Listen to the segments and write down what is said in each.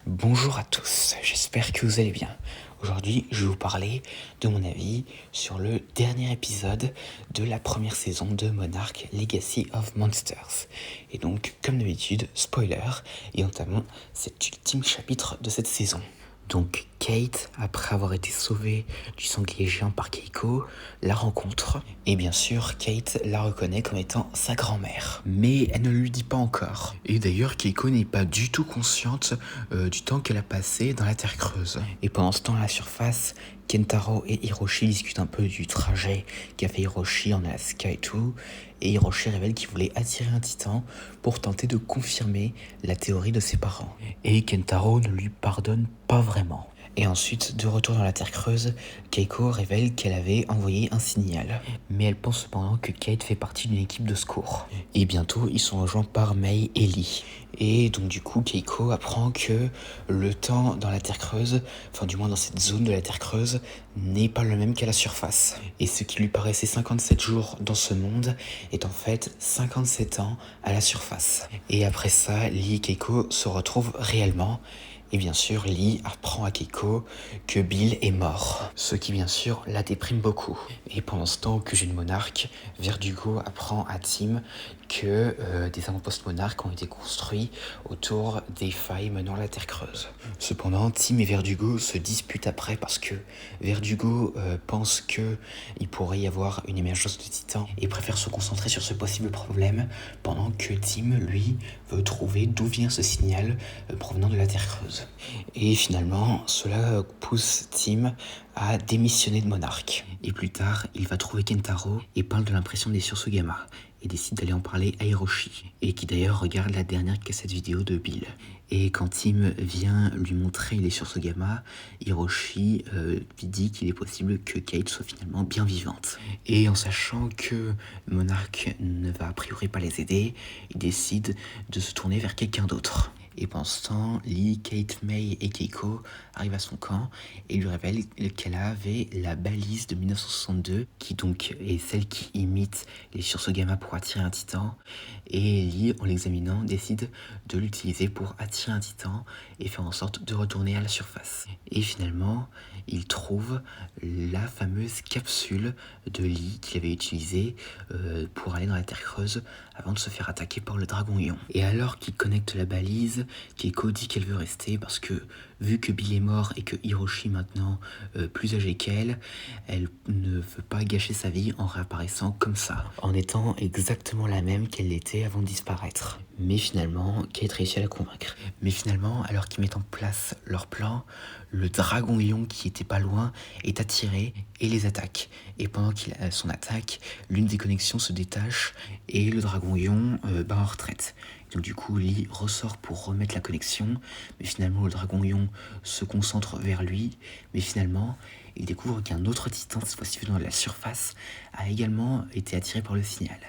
Bonjour à tous, j'espère que vous allez bien. Aujourd'hui, je vais vous parler de mon avis sur le dernier épisode de la première saison de Monarch Legacy of Monsters. Et donc, comme d'habitude, spoiler, et entamons cet ultime chapitre de cette saison. Donc Kate, après avoir été sauvée du sanglier géant par Keiko, la rencontre. Et bien sûr, Kate la reconnaît comme étant sa grand-mère. Mais elle ne lui dit pas encore. Et d'ailleurs, Keiko n'est pas du tout consciente du temps qu'elle a passé dans la Terre creuse. Et pendant ce temps, à la surface, Kentaro et Hiroshi discutent un peu du trajet qu'a fait Hiroshi en Alaska et tout. Et Hiroshi révèle qu'il voulait attirer un titan pour tenter de confirmer la théorie de ses parents. Et Kentaro ne lui pardonne pas vraiment. Et ensuite, de retour dans la Terre creuse, Keiko révèle qu'elle avait envoyé un signal. Mais elle pense cependant que Kate fait partie d'une équipe de secours. Et bientôt, ils sont rejoints par Mei et Lee. Et donc du coup, Keiko apprend que le temps dans la Terre creuse, enfin du moins dans cette zone de la Terre creuse, n'est pas le même qu'à la surface. Et ce qui lui paraissait 57 jours dans ce monde est en fait 57 ans à la surface. Et après ça, Lee et Keiko se retrouvent réellement. Et bien sûr, Lee apprend à Keiko que Bill est mort, ce qui bien sûr la déprime beaucoup. Et pendant ce temps que Jeune Monarque, Verdugo apprend à Tim que des avant-postes monarques ont été construits autour des failles menant à la Terre creuse. Cependant, Tim et Verdugo se disputent après parce que Verdugo pense qu'il pourrait y avoir une émergence de titans et préfère se concentrer sur ce possible problème, pendant que Tim, lui, veut trouver d'où vient ce signal provenant de la Terre creuse. Et finalement, cela pousse Tim à démissionner de Monarch. Et plus tard, il va trouver Kentaro et parle de l'impression des sursauts gamma et décide d'aller en parler à Hiroshi, et qui d'ailleurs regarde la dernière cassette vidéo de Bill. Et quand Tim vient lui montrer les sursauts gamma, Hiroshi lui dit qu'il est possible que Kate soit finalement bien vivante. Et en sachant que Monarch ne va a priori pas les aider, il décide de se tourner vers quelqu'un d'autre. Et pendant ce temps, Lee, Kate, Mei et Keiko arrivent à son camp et lui révèlent qu'elle avait la balise de 1962, qui donc est celle qui imite les sursauts gamma pour attirer un titan. Et Lee, en l'examinant, décide de l'utiliser pour attirer un titan et faire en sorte de retourner à la surface. Et finalement, il trouve la fameuse capsule de Lee qu'il avait utilisée pour aller dans la Terre creuse avant de se faire attaquer par le dragon ion. Et alors qu'il connecte la balise, Keiko dit qu'elle veut rester parce que, vu que Bill est mort et que Hiroshi maintenant plus âgé qu'elle, elle ne veut pas gâcher sa vie en réapparaissant comme ça, en étant exactement la même qu'elle l'était avant de disparaître. Mais finalement, Kate réussit à la convaincre. Mais finalement, alors qu'ils mettent en place leur plan, le dragon ion qui était pas loin est attiré et les attaque. Et pendant qu'il a son attaque, l'une des connexions se détache et le dragon ion bat en retraite. Donc du coup, Lee ressort pour remettre la connexion, mais finalement le dragon ion se concentre vers lui, mais finalement il découvre qu'un autre titan, cette fois-ci venant de la surface, a également été attiré par le signal.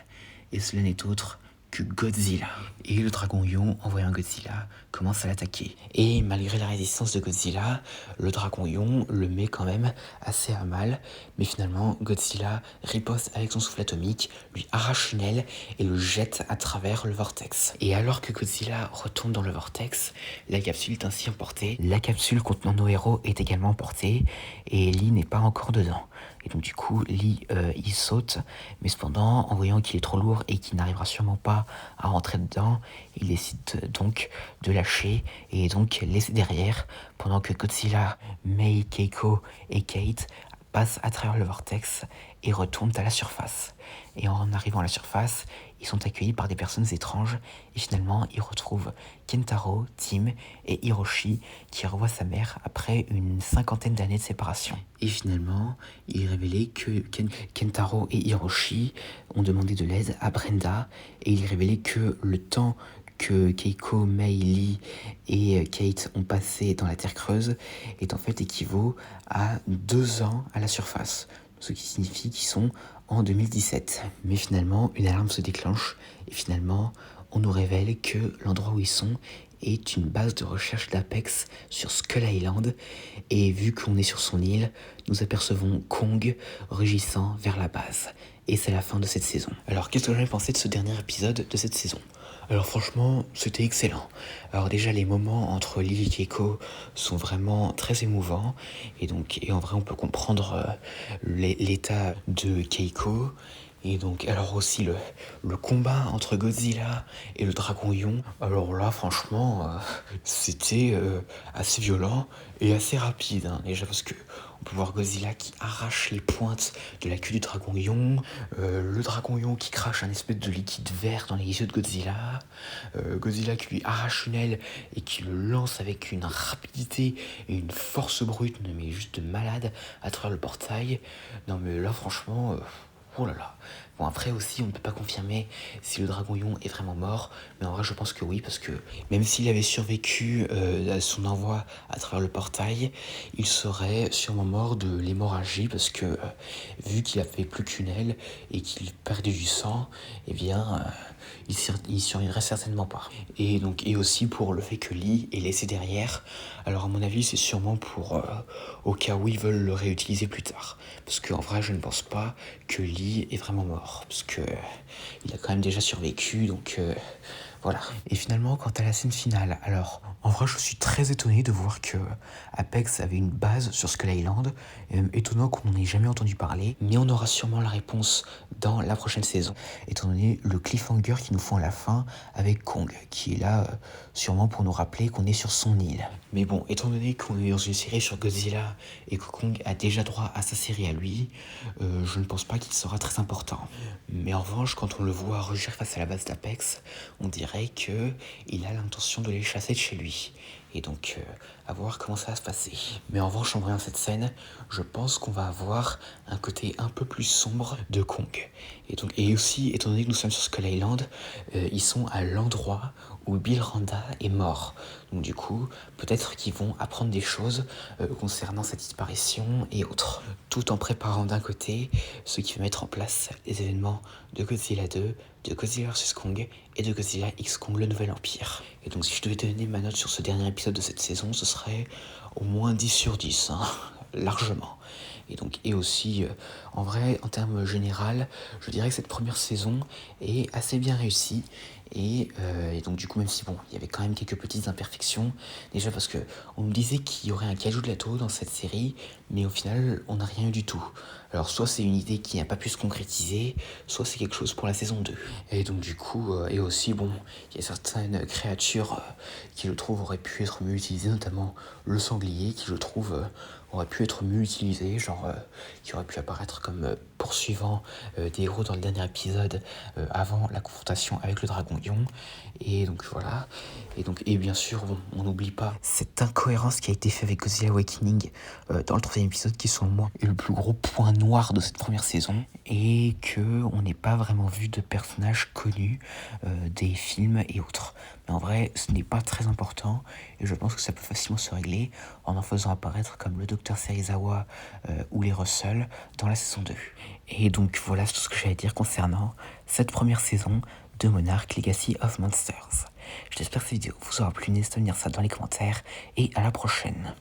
Et cela n'est autre que Godzilla. Et le dragon ion, en voyant Godzilla, commence à l'attaquer. Et malgré la résistance de Godzilla, le dragon ion le met quand même assez à mal. Mais finalement, Godzilla riposte avec son souffle atomique, lui arrache une aile et le jette à travers le vortex. Et alors que Godzilla retourne dans le vortex, la capsule est ainsi emportée. La capsule contenant nos héros est également emportée et Lee n'est pas encore dedans. Et donc du coup, Lee, il saute, mais cependant, en voyant qu'il est trop lourd et qu'il n'arrivera sûrement pas à rentrer dedans, il décide donc de lâcher et donc laisser derrière, pendant que Godzilla, Mei, Keiko et Kate passent à travers le vortex et retournent à la surface. Et en arrivant à la surface, ils sont accueillis par des personnes étranges et finalement ils retrouvent Kentaro, Tim et Hiroshi qui revoit sa mère après une 50aine d'années de séparation. Et finalement, il est révélé que Kentaro et Hiroshi ont demandé de l'aide à Brenda et il est révélé que le temps que Keiko, Mei, Lee et Kate ont passé dans la Terre creuse est en fait équivaut à 2 ans à la surface, ce qui signifie qu'ils sont en 2017. Mais finalement, une alarme se déclenche et finalement, on nous révèle que l'endroit où ils sont est une base de recherche d'Apex sur Skull Island et vu qu'on est sur son île, nous apercevons Kong rugissant vers la base. Et c'est la fin de cette saison. Alors qu'est-ce que j'en ai pensé de ce dernier épisode de cette saison ? Alors franchement, c'était excellent. Alors déjà, les moments entre Lee et Keiko sont vraiment très émouvants. Et en vrai, on peut comprendre l'état de Keiko. Et donc, alors aussi le combat entre Godzilla et le Dragon Lion. Alors là, franchement, c'était assez violent et assez rapide, hein. Déjà parce que on peut voir Godzilla qui arrache les pointes de la queue du Dragon Lion, le Dragon Lion qui crache un espèce de liquide vert dans les yeux de Godzilla, Godzilla qui lui arrache une aile et qui le lance avec une rapidité et une force brute, mais juste de malade à travers le portail. Non mais là franchement, oh là là. Bon après aussi on ne peut pas confirmer si le Dragon Lion est vraiment mort, mais en vrai je pense que oui, parce que même s'il avait survécu à son envoi à travers le portail, il serait sûrement mort de l'hémorragie, parce que vu qu'il avait plus qu'une aile et qu'il perdait du sang, eh bien il survivrait certainement pas. Et aussi pour le fait que Lee est laissé derrière. Alors à mon avis c'est sûrement pour au cas où ils veulent le réutiliser plus tard, parce qu'en vrai je ne pense pas que Lee est vraiment mort, parce que il a quand même déjà survécu, donc voilà. Et finalement, quant à la scène finale, alors en vrai je suis très étonné de voir que Apex avait une base sur Skull Island, étonnant qu'on n'en ait jamais entendu parler, mais on aura sûrement la réponse dans la prochaine saison, étant donné le cliffhanger qu'ils nous font à la fin avec Kong, qui est là sûrement pour nous rappeler qu'on est sur son île. Mais bon, étant donné qu'on est dans une série sur Godzilla et que Kong a déjà droit à sa série à lui, je ne pense pas qu'il sera très important. Mais en revanche, quand on le voit rugir face à la base d'Apex, on dirait qu'il a l'intention de les chasser de chez lui. Et donc, à voir comment ça va se passer. Mais en revanche, en voyant cette scène, je pense qu'on va avoir un côté un peu plus sombre de Kong. Et aussi, étant donné que nous sommes sur Skull Island, ils sont à l'endroit où Bill Randa est mort. Donc du coup, peut-être qu'ils vont apprendre des choses concernant cette disparition et autres. Tout en préparant d'un côté ce qui va mettre en place les événements de Godzilla 2, de Godzilla vs Kong et de Godzilla X Kong le Nouvel Empire. Et donc si je devais donner ma note sur ce dernier épisode de cette saison, ce serait au moins 10 sur 10, hein, largement. Et aussi, en vrai, en termes général, je dirais que cette première saison est assez bien réussie. Et donc du coup, même si bon, il y avait quand même quelques petites imperfections, déjà parce que on me disait qu'il y aurait un cajou de lato dans cette série, mais au final, on n'a rien eu du tout. Alors soit c'est une idée qui n'a pas pu se concrétiser, soit c'est quelque chose pour la saison 2. Et donc du coup, et aussi bon, il y a certaines créatures qui je trouve auraient pu être mieux utilisées, notamment le sanglier qui je trouve aurait pu être mieux utilisé, genre qui aurait pu apparaître comme poursuivant des héros dans le dernier épisode avant la confrontation avec le Dragon Lion. Et donc voilà. Et bien sûr, bon, on n'oublie pas cette incohérence qui a été faite avec Godzilla Awakening dans le troisième épisode, qui selon moi est le plus gros point noir de cette première saison, et que on n'est pas vraiment vu de personnages connus des films et autres. Mais en vrai, ce n'est pas très important, et je pense que ça peut facilement se régler en faisant apparaître comme le docteur Serizawa ou les Russell dans la saison 2. Et donc voilà, c'est tout ce que j'allais dire concernant cette première saison de Monarch Legacy of Monsters. J'espère que cette vidéo vous aura plu, n'hésitez pas à me dire ça dans les commentaires, et à la prochaine.